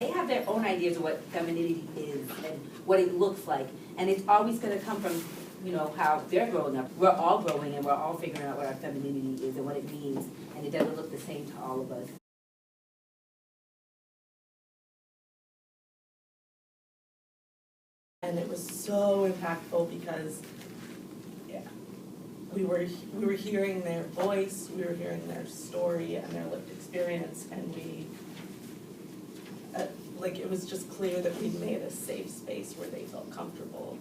They have their own ideas of what femininity is and what it looks like. And it's always going to come from, how they're growing up. We're all growing and we're all figuring out what our femininity is and what it means. And it doesn't look the same to all of us. And it was so impactful because, we were hearing their voice, we were hearing their story and their lived experience, and it was just clear that we made a safe space where they felt comfortable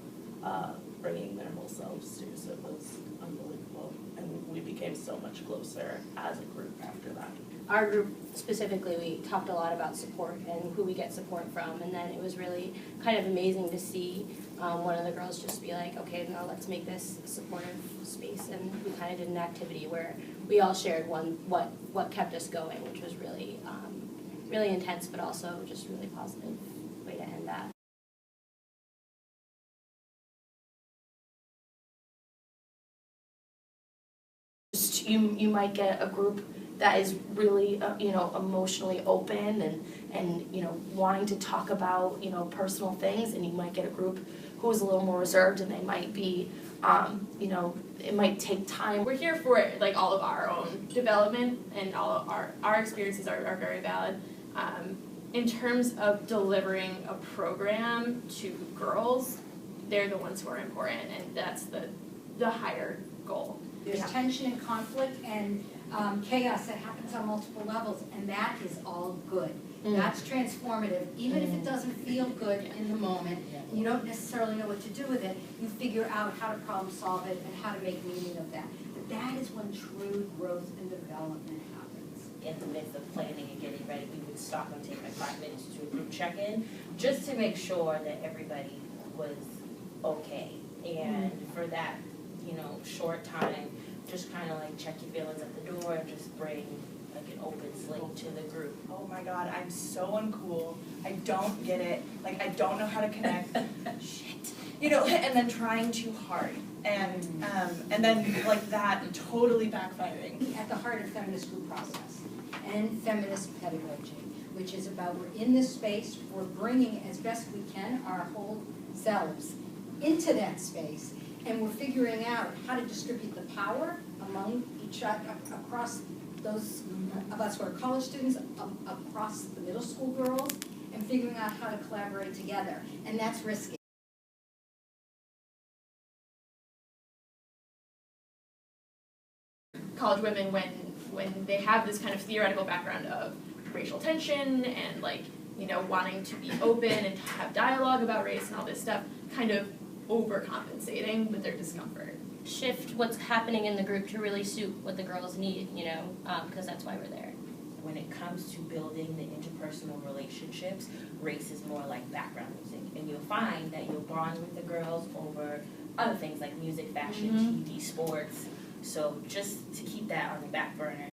bringing their whole selves to. So it was unbelievable, and we became so much closer as a group after that. Our group specifically, we talked a lot about support and who we get support from, and then it was really kind of amazing to see one of the girls just be like, okay, now let's make this a supportive space, and we kind of did an activity where we all shared what kept us going, which was really really intense, but also just really positive way to end that. You might get a group that is really emotionally open and wanting to talk about personal things, and you might get a group who is a little more reserved, and they might be it might take time. We're here for all of our own development, and all of our experiences are very valid. In terms of delivering a program to girls, they're the ones who are important, and that's the higher goal. There's tension and conflict and chaos that happens on multiple levels, and that is all good. That's transformative. Even if it doesn't feel good in the moment, and you don't necessarily know what to do with it, you figure out how to problem solve it and how to make meaning of that. But that is when true growth and development happens. In the midst of planning and getting ready, we would stop and take 5 minutes to do a group check-in, just to make sure that everybody was okay. And for that, short time, just kind of check your feelings at the door and just bring an open slate to the group. Oh my God, I'm so uncool. I don't get it. I don't know how to connect. Shit. And then trying too hard. And then that totally backfiring. At the heart of feminist group process and feminist pedagogy, which is about we're in this space, we're bringing as best we can our whole selves into that space, and we're figuring out how to distribute the power among each other, across those of us who are college students, across the middle school girls, and figuring out how to collaborate together, and that's risky. College women, when they have this kind of theoretical background of racial tension and wanting to be open and have dialogue about race and all this stuff, kind of overcompensating with their discomfort. Shift what's happening in the group to really suit what the girls need, because that's why we're there. When it comes to building the interpersonal relationships, race is more like background music. And you'll find that you'll bond with the girls over other things like music, fashion, TV, sports. So just to keep that on the back burner.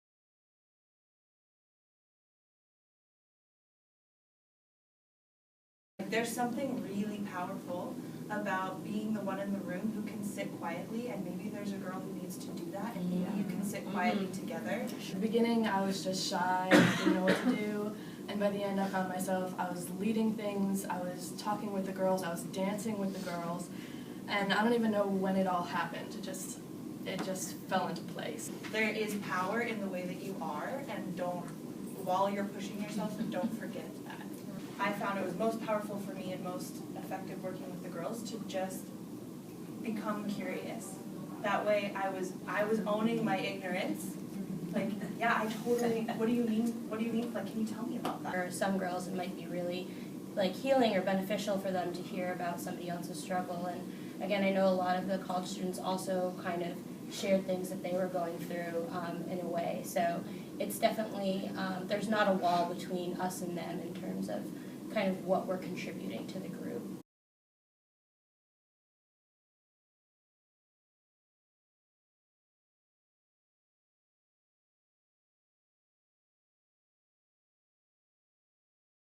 There's something really powerful about being the one in the room who can sit quietly, and maybe there's a girl who needs to do that, and maybe you can sit quietly together. At the beginning, I was just shy, I didn't know what to do, and by the end I found myself, I was leading things, I was talking with the girls, I was dancing with the girls, and I don't even know when it all happened. It just fell into place. There is power in the way that you are, and while you're pushing yourself, don't forget that. I found it was most powerful for me and most effective working with the girls to just become curious. That way I was owning my ignorance. I totally, what do you mean? Can you tell me about that? For some girls, it might be really healing or beneficial for them to hear about somebody else's struggle. And again, I know a lot of the college students also kind of shared things that they were going through in a way. So it's definitely, there's not a wall between us and them in terms of kind of what we're contributing to the group.